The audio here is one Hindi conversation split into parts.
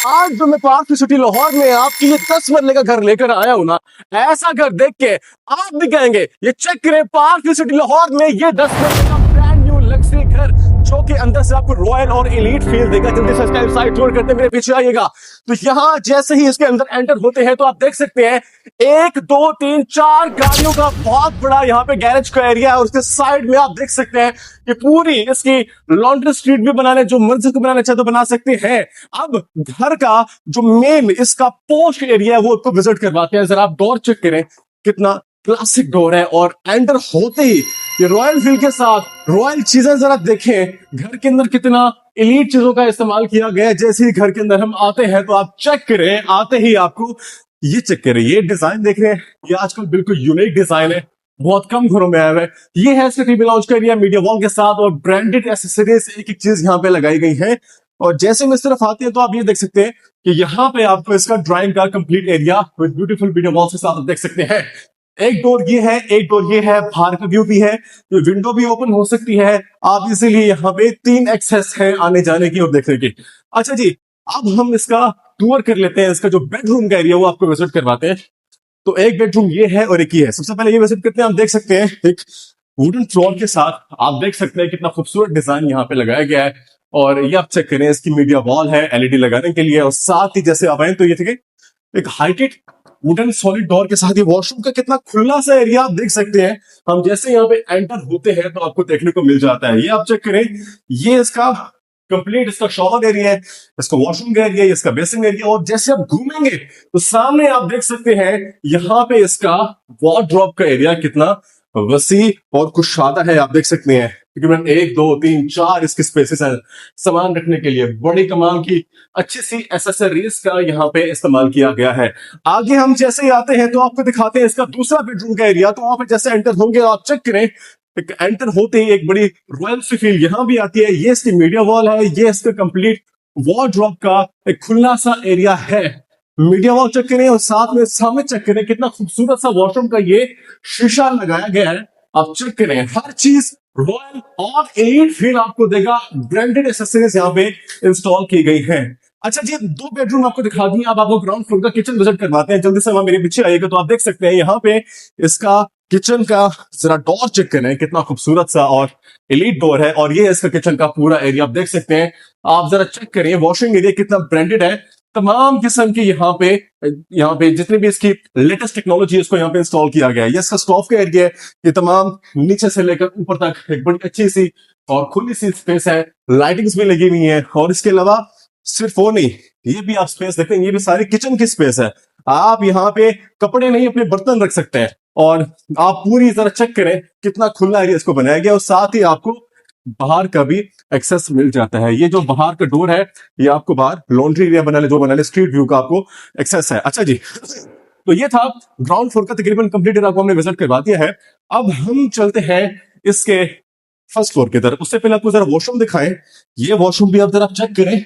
आज जो मैं पार्क सिटी लाहौर में आपकी ये 10 मरले का घर लेकर आया हूं ना, ऐसा घर देख के आप भी कहेंगे ये चेक करें पार्क सिटी लाहौर में ये 10 मरले का ब्रांड न्यू लग्जरी घर जो कि अंदर से आपको रॉयल और एलीट फील देगा। जल्दी सब्सक्राइब साइट टूर करते मेरे पीछे आइएगा। तो यहाँ जैसे ही इसके अंदर एंटर होते हैं तो आप देख सकते हैं 1 2 3 4 गाड़ियों का बहुत बड़ा यहाँ पे गैरेज का एरिया है और उसके साइड में आप देख सकते हैं कि पूरी इसकी लॉन्ड्री स्ट्रीट भी बनाने जो मर्जी को बनाना चाहे तो बना सकते हैं। अब घर का जो मेन इसका पोस्ट एरिया है वो आपको विजिट करवाते हैं। जरा आप डोर चेक करें कितना क्लासिक डोर है और एंटर होते ही ये रॉयल फील के साथ रॉयल चीजें जरा देखें। घर के अंदर कितना एलीट चीजों का इस्तेमाल किया गया है। जैसे ही घर के अंदर हम आते हैं तो आप चेक करें, आते ही आपको ये चेक करें, ये डिजाइन देख रहे हैं, ये आजकल बिल्कुल यूनिक डिजाइन है, बहुत कम घरों में आया हुआ है। ये है इसका टीवी लॉन्च का एरिया मीडिया वॉल के साथ और ब्रांडेड एसेसरीज एक एक चीज यहाँ पे लगाई गई है। और जैसे हम इस तरफ आते हैं तो आप ये देख सकते हैं कि यहाँ पे आपको इसका ड्राइंग का complete area with beautiful media wall के साथ आप देख सकते हैं। एक डोर ये है, एक डोर ये है, बाहर का व्यू भी है, तो विंडो भी ओपन हो सकती है। आप इसीलिए यहाँ पे 3 एक्सेस है आने जाने की और देखने की। अच्छा जी, अब हम इसका टूर कर लेते हैं। इसका जो बेडरूम का एरिया वो आपको विजिट करवाते हैं। तो एक बेडरूम ये है और एक ये है। सबसे पहले ये विजिट करते हैं। आप देख सकते हैं एक वुडन फ्लोर के साथ आप देख सकते हैं कितना खूबसूरत डिजाइन यहाँ पे लगाया गया है। और ये आप चेक करें, इसकी मीडिया वॉल है एलईडी लगाने के लिए और साथ ही जैसे आप आए तो ये थे एक हाइटेड वुडन सॉलिड डोर के साथ ये वॉशरूम का कितना खुला सा एरिया आप देख सकते हैं। हम जैसे यहाँ पे एंटर होते हैं तो आपको देखने को मिल जाता है। ये आप चेक करें, ये इसका कंप्लीट इसका शॉवर एरिया है, इसका वॉशरूम का एरिया है, इसका बेसिंग एरिया। और जैसे आप घूमेंगे तो सामने आप देख सकते हैं यहाँ पे इसका वार्डरोब का एरिया कितना वसी और कुशादा है। आप देख सकते हैं तकरीबन 1 2 3 4 इसके स्पेसेस है सामान रखने के लिए। बड़ी कमाल की अच्छी सी एसेसरीज का यहाँ पे इस्तेमाल किया गया है। आगे हम जैसे ही आते हैं तो आपको दिखाते हैं इसका दूसरा बेडरूम का एरिया। तो वहां पे जैसे एंटर होंगे आप चेक करें, एंटर होते ही एक बड़ी रॉयल सी फील यहाँ भी आती है। ये इसकी मीडिया वॉल है, ये इसका कंप्लीट वार्डरोब का एक खुला सा एरिया है। मीडिया वॉल चेक करें और साथ में सामने चेक करें कितना खूबसूरत सा वॉशरूम का ये शीशा लगाया गया है। आप चेक करें, हर चीज रॉयल और एलीट फील आपको देगा। ब्रांडेड एसेसरीज यहाँ पे इंस्टॉल की गई है। अच्छा जी, 2 बेडरूम आपको दिखा दिए। अब आपको ग्राउंड फ्लोर का किचन विजिट करवाते हैं। जल्दी से वहां मेरे पीछे आइएगा तो आप देख सकते हैं यहाँ पे इसका किचन का जरा डोर चेक करें कितना खूबसूरत सा और एलीट डोर है। और ये इसका किचन का पूरा एरिया आप देख सकते हैं। आप जरा चेक करें वॉशिंग एरिया कितना ब्रांडेड है। तमाम किस्म की यहाँ पे जितनी भी इसकी लेटेस्ट टेक्नोलॉजी है उसको यहाँ पे इंस्टॉल किया गया है। ये इसका स्टोव का एरिया है। ये तमाम नीचे से लेकर ऊपर तक एक बड़ी अच्छी सी और खुली सी स्पेस है। लाइटिंग्स भी लगी हुई है। और इसके अलावा सिर्फ वो नहीं, ये भी आप स्पेस देखते हैं, ये भी सारी किचन की स्पेस है। आप यहाँ पे कपड़े नहीं अपने बर्तन रख सकते हैं। और आप पूरी तरह चेक करें कितना खुला एरिया इसको बनाया गया और साथ ही आपको बाहर का भी एक्सेस मिल जाता है। ये जो बाहर का डोर है ये आपको बाहर लॉन्ड्री एरिया बनाने स्ट्रीट व्यू का आपको एक्सेस है। अच्छा जी, तो ये था ग्राउंड फ्लोर का तकरीबन कंप्लीट एरिया आपको हमने विजिट करवा दिया है। अब हम चलते हैं इसके फर्स्ट फ्लोर की तरफ। उससे पहले आपको जरा वॉशरूम दिखाएं। ये वॉशरूम भी आप जरा चेक करें।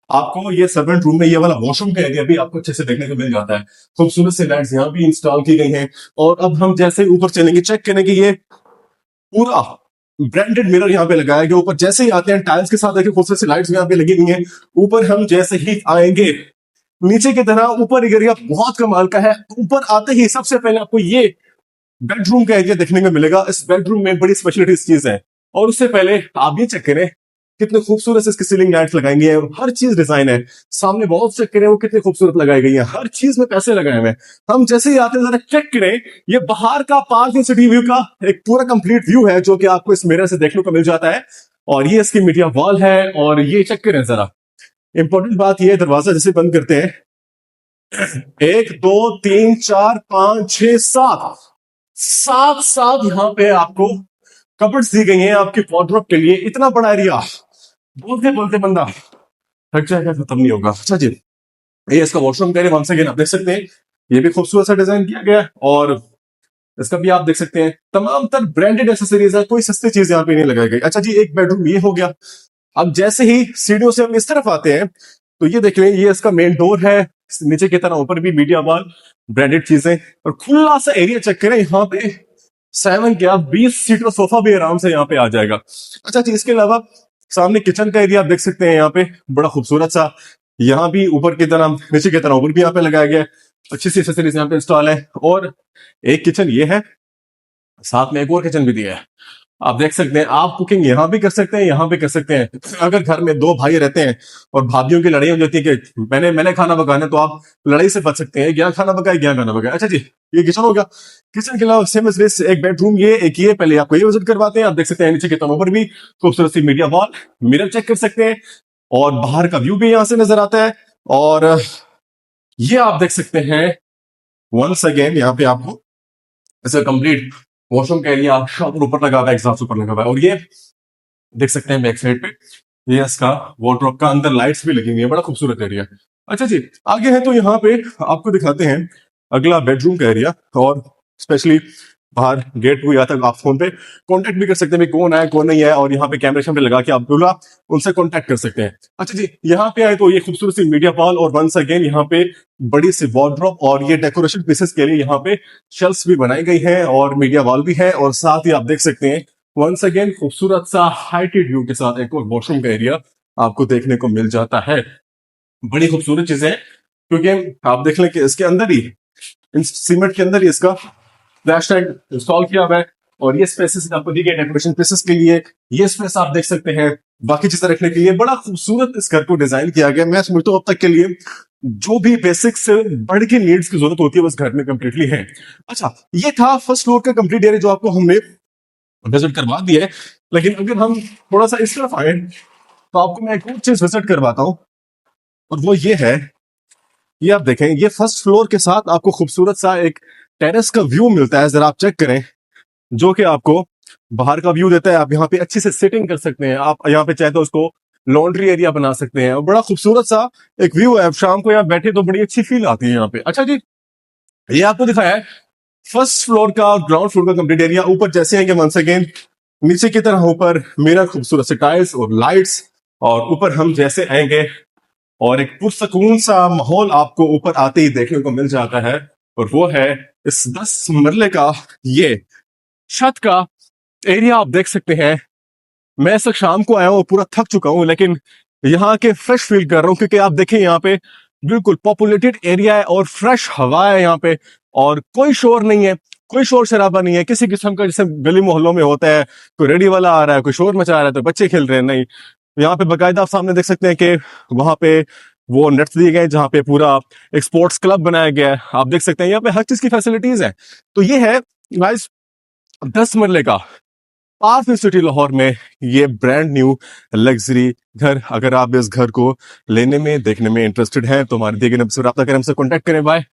आपको ये सर्वेंट रूम में ये वाला वॉशरूम का एरिया भी आपको अच्छे से देखने को मिल जाता है। खूबसूरत से लाइट्स यहाँ भी इंस्टॉल की गई हैं। और अब हम जैसे ऊपर चलेंगे चेक करेंगे, ये पूरा ब्रांडेड मिरर यहाँ पे लगाया गया। ऊपर जैसे ही आते हैं टाइल्स के साथ देखिए खूबसूरत सी लाइट्स यहाँ पे लगी हुई हैं। ऊपर हम जैसे ही आएंगे नीचे की तरह ऊपर एरिया बहुत कमाल का है। ऊपर आते ही सबसे पहले आपको ये बेडरूम का एरिया देखने को मिलेगा। इस बेडरूम में बड़ी स्पेशलिटी चीज है। और उससे पहले आप ये चेक करें कितने खूबसूरत से इसकी सीलिंग लाइट्स लगाएंगे और हर चीज डिजाइन है। सामने वॉल्स चेक करें वो कितनी खूबसूरत लगाई गई है। हर चीज में पैसे लगाए हुए हैं। हम जैसे ही आते हैं जरा चेक करें, ये बाहर का पार्किंग सिटी व्यू का एक पूरा कंप्लीट व्यू है जो कि आपको इस मिरर से देखने को मिल जाता है। और ये इसकी मीडिया वॉल है। और ये चेक करें जरा, इंपॉर्टेंट बात ये, दरवाजा जैसे बंद करते हैं 1 2 3 4 5 6 7 सात यहाँ पे आपको कबर्ड्स दी गई हैं आपके वार्डरोब के लिए। इतना बड़ा एरिया, बोलते बोलते बंदा थक जाएगा, खत्म नहीं होगा। अच्छा जी, ये इसका वॉशरूम का एरिया वंस अगेन आप देख सकते हैं। ये भी खूबसूरत सा डिजाइन किया गया है। और इसका भी आप देख सकते हैं तमाम तर ब्रांडेड एसेसरीज है, कोई सस्ती चीज यहाँ पे नहीं लगाई गई। अच्छा जी, एक बेडरूम ये हो गया। अब जैसे ही सीढ़ियों से हम इस तरफ आते हैं तो ये देख लें, ये इसका मेन डोर है। नीचे की तरह ऊपर भी मीडिया वॉल, ब्रांडेड चीजें और खुला सा एरिया चेक करें। यहाँ पे 7 क्या 20 सीटर सोफा भी आराम से यहाँ पे आ जाएगा। अच्छा जी, इसके अलावा सामने किचन का एरिया आप देख सकते हैं। यहाँ पे बड़ा खूबसूरत सा यहाँ भी ऊपर की तरह नीचे की तरह ऊपर भी यहाँ पे लगाया गया है, अच्छी सी एक्सेसरीज यहाँ पे इंस्टॉल है। और एक किचन ये है, साथ में एक और किचन भी दिया है। आप देख सकते हैं, आप कुकिंग यहाँ भी कर सकते हैं, यहाँ भी कर सकते हैं। अगर घर में दो भाई रहते हैं और भाभीियों की लड़ाई हो जाती है कि मैंने खाना पकाना है, तो आप लड़ाई से बच सकते हैं, क्या खाना पकाए क्या खाना पकाए। अच्छा जी, ये किचन हो गया। किचन के अलावा सेम स्पेस, एक बेडरूम ये, एक ये। पहले आपको ये विजिट करवाते हैं। आप देख सकते हैं नीचे के तनों पर भी खूबसूरत C media wall, mirror check कर सकते हैं, और बाहर का व्यू भी यहाँ से नजर आता है। और ये आप देख सकते हैं वंस अगेन, यहाँ पे आपको ऐसा कंप्लीट वॉशरूम का एरिया शॉवर ऊपर लगा हुआ है, एग्जॉस्ट ऊपर लगा हुआ है। और ये देख सकते हैं बैक साइड पे ये इसका वार्डरोब का, अंदर लाइट्स भी लगी हुई है, बड़ा खूबसूरत एरिया। अच्छा जी, आगे है तो यहाँ पे आपको दिखाते हैं अगला बेडरूम का एरिया। और स्पेशली बाहर गेट हुई तक आप फोन पे कांटेक्ट भी कर सकते हैं, भाई कौन आया कौन नहीं है, और यहाँ पे कैमरे शैमरे लगा के आप पूरा उनसे कांटेक्ट कर सकते हैं। अच्छा जी, यहाँ पे आए तो ये खूबसूरत सी मीडिया वॉल, और वंस अगेन यहाँ पे बड़ी सी वार्डरोब, और ये डेकोरेशन पीसेस के लिए यहाँ पे शेल्फ्स भी बनाई गई है, और मीडिया वॉल भी है। और साथ ही आप देख सकते हैं वंस अगेन खूबसूरत सा हाइटेड व्यू के साथ एक और वॉशरूम का एरिया आपको देखने को मिल जाता है। बड़ी खूबसूरत चीजें हैं, क्योंकि आप देख लें कि इसके अंदर ही, इन सीमेंट के अंदर ही इसका फ्लैश टैग इंस्टॉल किया हुआ है। और ये स्पेसेस आपको दी गई डेकोरेशन पीसेस के लिए, ये स्पेस आप देख सकते हैं बाकी चीजें रखने के लिए। बड़ा खूबसूरत इस घर को डिजाइन किया गया। मैं समझता हूं अब तक के लिए जो भी बेसिक से बढ़ के नीड्स की जरूरत होती है बस घर में कंप्लीटली है। अच्छा, ये था फर्स्ट फ्लोर का कंप्लीट एरिया जो आपको हमने विजिट करवा दिया है। लेकिन अगर हम थोड़ा सा इस तरफ आए तो आपको मैं एक और चीज विजिट करवाता हूँ, और वो ये है, ये आप देखें, ये फर्स्ट फ्लोर के साथ आपको खूबसूरत सा एक टेरेस का व्यू मिलता है। जरा आप चेक करें, जो कि आपको बाहर का व्यू देता है। आप यहाँ पे अच्छे से सिटिंग कर सकते हैं, आप यहाँ पे चाहे तो उसको लॉन्ड्री एरिया बना सकते हैं, और बड़ा खूबसूरत सा एक व्यू है। आप शाम को यहाँ बैठे तो बड़ी अच्छी फील आती है यहाँ पे। अच्छा जी, ये आपको दिखाया है फर्स्ट फ्लोर का, ग्राउंड फ्लोर का कंप्लीट एरिया। ऊपर जैसे आएंगे वंस अगेन नीचे की तरह ऊपर मेरा खूबसूरत से टाइल्स और लाइट्स, और ऊपर हम जैसे आएंगे और एक पुरसकून सा माहौल आपको ऊपर आते ही देखने को मिल जाता है। और वो है इस 10 मरले का ये छत का एरिया। आप देख सकते हैं, मैं इस वक्त शाम को आया हूँ, पूरा थक चुका हूँ, लेकिन यहाँ के फ्रेश फील कर रहा हूँ, क्योंकि आप देखें यहाँ पे बिल्कुल पॉपुलेटेड एरिया है और फ्रेश हवा है यहाँ पे, और कोई शोर नहीं है, कोई शोर शराबा नहीं है किसी किस्म का, जैसे गली मोहल्लों में होता है, कोई रेडी वाला आ रहा है, कोई शोर मचा रहा है, तो बच्चे खेल रहे हैं। नहीं, यहाँ पे बाकायदा आप सामने देख सकते हैं कि वहां पे वो नेट्स दिए गए, जहाँ पे पूरा एक स्पोर्ट्स क्लब बनाया गया है। आप देख सकते हैं यहाँ पे हर चीज की फैसिलिटीज है। तो ये है गाइस 10 मरले का पार्क सिटी लाहौर में ये ब्रांड न्यू लग्जरी घर। अगर आप इस घर को लेने में देखने में इंटरेस्टेड हैं तो हमारे दिए गए नंबर से रब्ता करें, हमसे कॉन्टेक्ट करें। बाय।